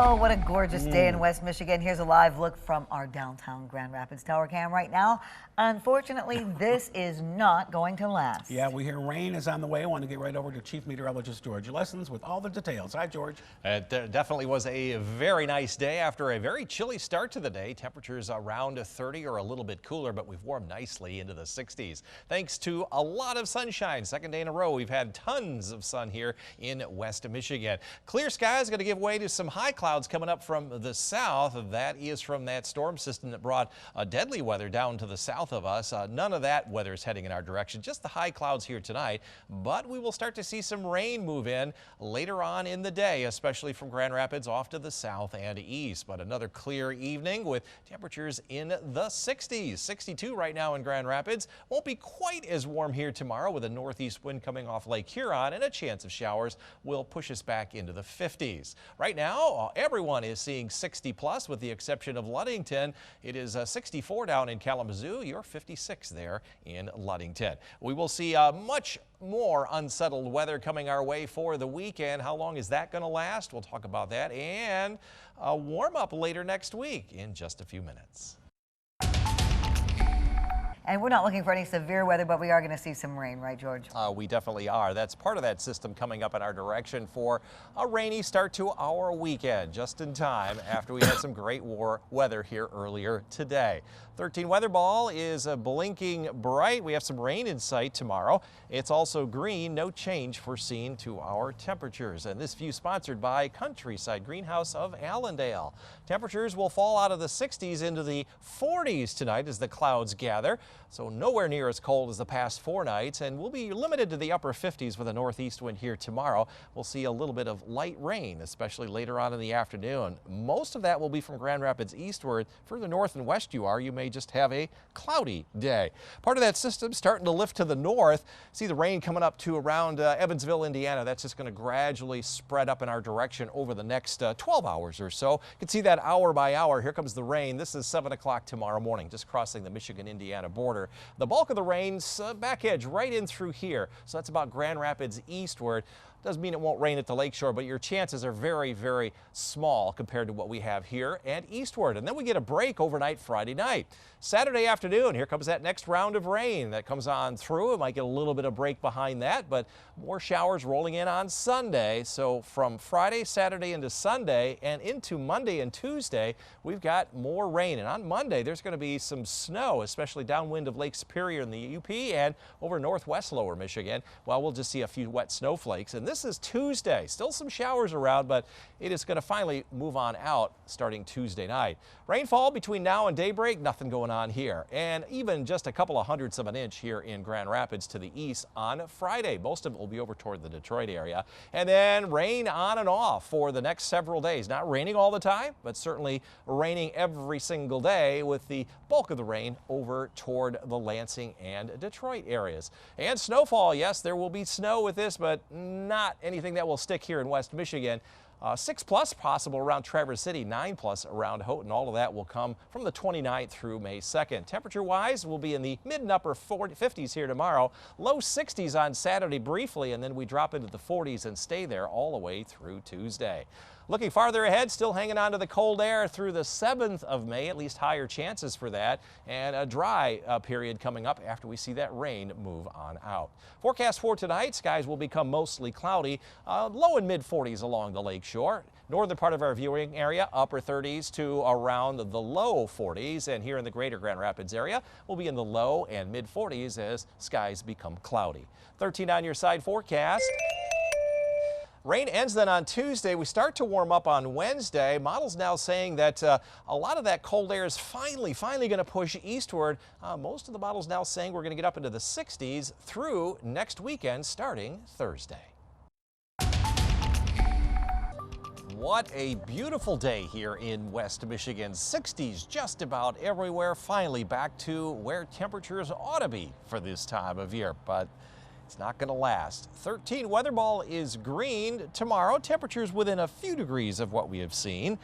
Oh, what a gorgeous day in West Michigan. Here's a live look from our downtown Grand Rapids tower cam right now. Unfortunately, this is not going to last. Yeah, we hear rain is on the way. I want to get right over to Chief Meteorologist George Lessons with all the details. Hi, George. It definitely was a very nice day after a very chilly start to the day. Temperatures around 30 or a little bit cooler, but we've warmed nicely into the 60s. Thanks to a lot of sunshine. Second day in a row, we've had tons of sun here in West Michigan. Clear skies going to give way to some high clouds coming up from the south. That is from that storm system that brought deadly weather down to the south of us. None of that weather is heading in our direction, just the high clouds here tonight. But we will start to see some rain move in later on in the day, especially from Grand Rapids off to the south and east. But another clear evening with temperatures in the 60s. 62 right now in Grand Rapids. Won't be quite as warm here tomorrow with a northeast wind coming off Lake Huron, and a chance of showers will push us back into the 50s. Right now, everyone is seeing 60 plus with the exception of Ludington. It is 64 down in Kalamazoo. You're 56 there in Ludington. We will see much more unsettled weather coming our way for the weekend. How long is that going to last? We'll talk about that, and a warm up later next week in just a few minutes. And we're not looking for any severe weather, but we are going to see some rain, right, George? We definitely are. That's part of that system coming up in our direction for a rainy start to our weekend, just in time after we had some great weather here earlier today. 13 weather ball is blinking bright. We have some rain in sight tomorrow. It's also green, no change foreseen to our temperatures. And this view sponsored by Countryside Greenhouse of Allendale. Temperatures will fall out of the 60s into the 40s tonight as the clouds gather. So nowhere near as cold as the past 4 nights, and we'll be limited to the upper 50s with a northeast wind here tomorrow. We'll see a little bit of light rain, especially later on in the afternoon. Most of that will be from Grand Rapids eastward. Further north and west you are, you may just have a cloudy day. Part of that system starting to lift to the north. See the rain coming up to around Evansville, Indiana. That's just going to gradually spread up in our direction over the next 12 hours or so. You can see that hour by hour. Here comes the rain. This is 7 o'clock tomorrow morning, just crossing the Michigan-Indiana border. The bulk of the rain's back edge right in through here. So that's about Grand Rapids eastward. Doesn't mean it won't rain at the lakeshore, but your chances are very, very small compared to what we have here and eastward. And then we get a break overnight Friday night. Saturday afternoon, here comes that next round of rain that comes on through. It might get a little bit of break behind that, but more showers rolling in on Sunday. So from Friday, Saturday into Sunday and into Monday and Tuesday, we've got more rain. And on Monday, there's going to be some snow, especially downwind of Lake Superior in the UP and over northwest lower Michigan. Well, we'll just see a few wet snowflakes. And this is Tuesday. Still some showers around, but it is going to finally move on out starting Tuesday night. Rainfall between now and daybreak, nothing going on here. And even just a couple of hundredths of an inch here in Grand Rapids to the east on Friday. Most of it will be over toward the Detroit area. And then rain on and off for the next several days. Not raining all the time, but certainly raining every single day with the bulk of the rain over toward the Lansing and Detroit areas. And snowfall, yes, there will be snow with this, but not anything that will stick here in West Michigan. 6 plus possible around Traverse City, 9 plus around Houghton. All of that will come from the 29th through May 2nd. Temperature wise, we'll be in the mid and upper 50s here tomorrow. Low 60s on Saturday briefly, and then we drop into the 40s and stay there all the way through Tuesday. Looking farther ahead, still hanging on to the cold air through the 7th of May, at least higher chances for that, and a dry period coming up after we see that rain move on out. Forecast for tonight, skies will become mostly cloudy, low and mid 40s along the lake shore. Northern part of our viewing area, upper 30s to around the low 40s, and here in the greater Grand Rapids area, we'll be in the low and mid 40s as skies become cloudy. 13 on your side forecast. Rain ends then on Tuesday. We start to warm up on Wednesday. Models now saying that a lot of that cold air is finally going to push eastward. Most of the models now saying we're going to get up into the 60s through next weekend starting Thursday. What a beautiful day here in West Michigan. 60s just about everywhere. Finally back to where temperatures ought to be for this time of year. But it's not going to last. 13 weather ball is green tomorrow. Temperatures within a few degrees of what we have seen.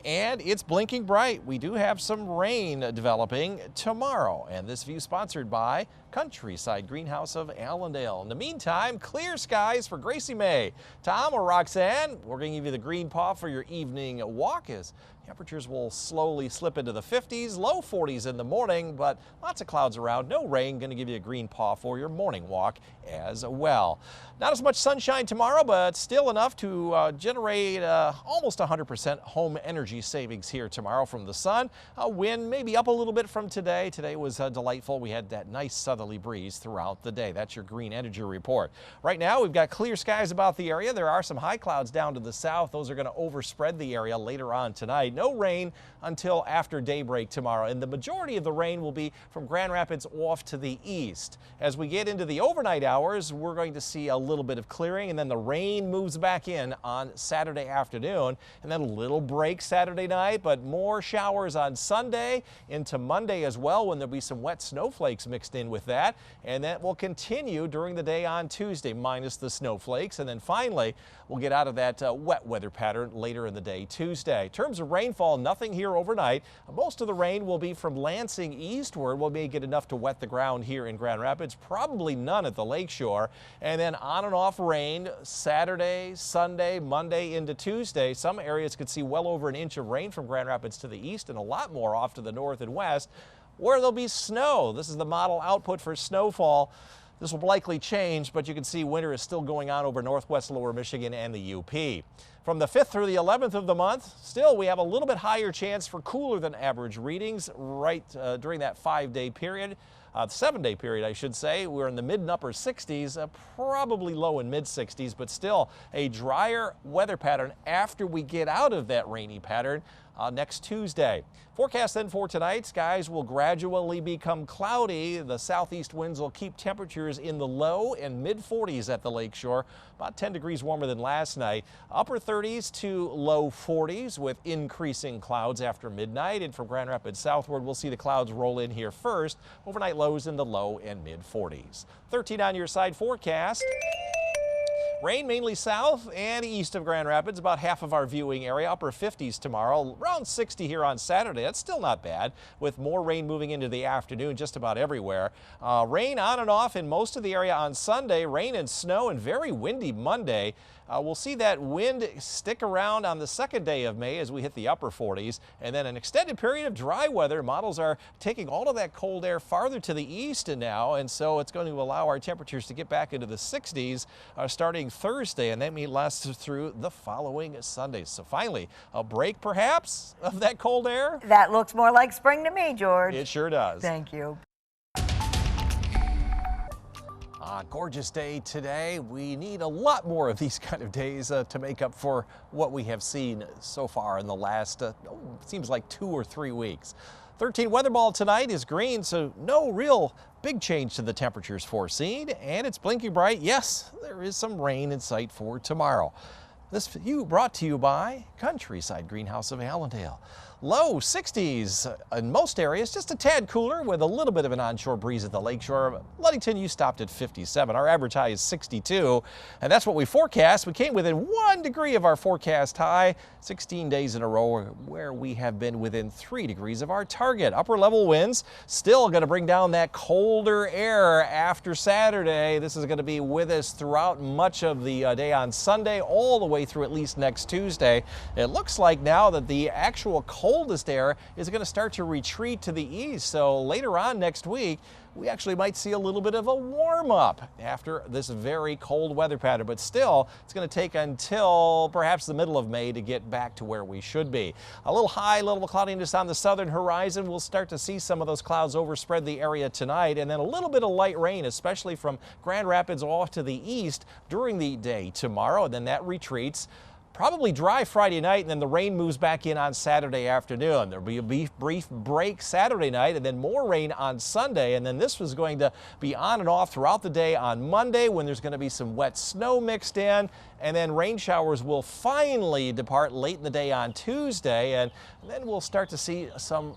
and it's blinking bright. We do have some rain developing tomorrow, and this view sponsored by Countryside Greenhouse of Allendale. In the meantime, clear skies for Gracie May. Tom or Roxanne, we're going to give you the green paw for your evening walk as temperatures will slowly slip into the 50s, low 40s in the morning, but lots of clouds around. No rain, going to give you a green paw for your morning walk as well. Not as much sunshine tomorrow, but still enough to generate almost 100% home energy savings here tomorrow from the sun. Wind maybe up a little bit from today. Today was delightful. We had that nice southerly breeze throughout the day. That's your green energy report. Right now, we've got clear skies about the area. There are some high clouds down to the south. Those are going to overspread the area later on tonight. No rain until after daybreak tomorrow, and the majority of the rain will be from Grand Rapids off to the east. As we get into the overnight hours, we're going to see a little bit of clearing, and then the rain moves back in on Saturday afternoon, and then a little break Saturday night, but more showers on Sunday into Monday as well, when there'll be some wet snowflakes mixed in with that, and that will continue during the day on Tuesday, minus the snowflakes, and then finally we'll get out of that wet weather pattern later in the day Tuesday. In terms of rainfall, nothing here overnight. Most of the rain will be from Lansing eastward. We may get enough to wet the ground here in Grand Rapids, probably none at the lakeshore, and then on and off rain Saturday, Sunday, Monday into Tuesday. Some areas could see well over an inch of rain from Grand Rapids to the east and a lot more off to the north and west, where there'll be snow. This is the model output for snowfall. This will likely change, but you can see winter is still going on over northwest lower Michigan and the UP. From the 5th through the 11th of the month, still we have a little bit higher chance for cooler than average readings right during that 5-day period. 7-day period, I should say. We're in the mid and upper 60s, probably low and mid 60s, but still a drier weather pattern after we get out of that rainy pattern next Tuesday. Forecast then for tonight, skies will gradually become cloudy. The southeast winds will keep temperatures in the low and mid 40s at the lakeshore, about 10 degrees warmer than last night. Upper 30s to low 40s with increasing clouds after midnight. And from Grand Rapids southward, we'll see the clouds roll in here first. Overnight lows in the low and mid 40s. 13 on your side forecast. Rain mainly south and east of Grand Rapids, about half of our viewing area. Upper 50s tomorrow, around 60 here on Saturday. That's still not bad, with more rain moving into the afternoon just about everywhere. Rain on and off in most of the area on Sunday. Rain and snow and very windy Monday. We'll see that wind stick around on the 2nd day of May as we hit the upper 40s, and then an extended period of dry weather. Models are taking all of that cold air farther to the east now, and so it's going to allow our temperatures to get back into the 60s starting Thursday, and that may last through the following Sunday. So finally, a break perhaps of that cold air? That looks more like spring to me, George. It sure does. Thank you. Gorgeous day today. We need a lot more of these kind of days to make up for what we have seen so far in the last, seems like 2 or 3 weeks. 13 weather ball tonight is green, so no real big change to the temperatures foreseen, and it's blinking bright. Yes, there is some rain in sight for tomorrow. This view brought to you by Countryside Greenhouse of Allendale. Low 60s in most areas, just a tad cooler with a little bit of an onshore breeze at the lakeshore. Ludington, you stopped at 57. Our average high is 62, and that's what we forecast. We came within 1 degree of our forecast high, 16 days in a row where we have been within 3 degrees of our target. Upper level winds still going to bring down that colder air after Saturday. This is going to be with us throughout much of the day on Sunday, all the way through at least next Tuesday. It looks like now that the actual coldest air is going to start to retreat to the east. So later on next week, we actually might see a little bit of a warm up after this very cold weather pattern, but still it's going to take until perhaps the middle of May to get back to where we should be. A little high level of cloudiness on the southern horizon. We'll start to see some of those clouds overspread the area tonight, and then a little bit of light rain, especially from Grand Rapids off to the east during the day tomorrow, and then that retreats. Probably dry Friday night, and then the rain moves back in on Saturday afternoon. There'll be a brief break Saturday night, and then more rain on Sunday, and then this was going to be on and off throughout the day on Monday, when there's going to be some wet snow mixed in, and then rain showers will finally depart late in the day on Tuesday, and then we'll start to see some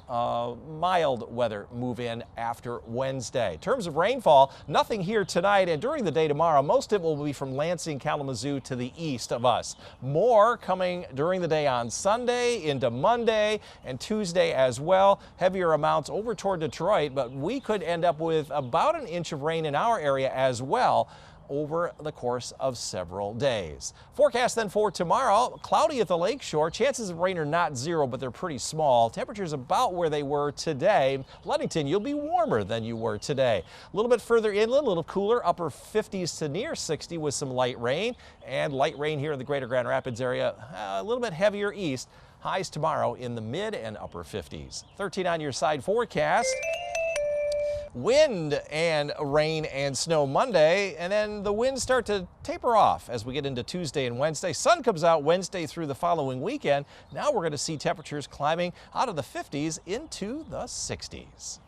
mild weather move in after Wednesday. In terms of rainfall, nothing here tonight, and during the day tomorrow, most of it will be from Lansing, Kalamazoo to the east of us. More more coming during the day on Sunday into Monday and Tuesday as well. Heavier amounts over toward Detroit, but we could end up with about an inch of rain in our area as well over the course of several days. Forecast then for tomorrow, cloudy at the lakeshore. Chances of rain are not zero, but they're pretty small. Temperatures about where they were today. Ludington, you'll be warmer than you were today. A little bit further inland, a little cooler, upper 50s to near 60 with some light rain. And light rain here in the greater Grand Rapids area, a little bit heavier east. Highs tomorrow in the mid and upper 50s. 13 on your side forecast. Wind and rain and snow Monday, and then the winds start to taper off as we get into Tuesday and Wednesday. Sun comes out Wednesday through the following weekend. Now we're going to see temperatures climbing out of the 50s into the 60s.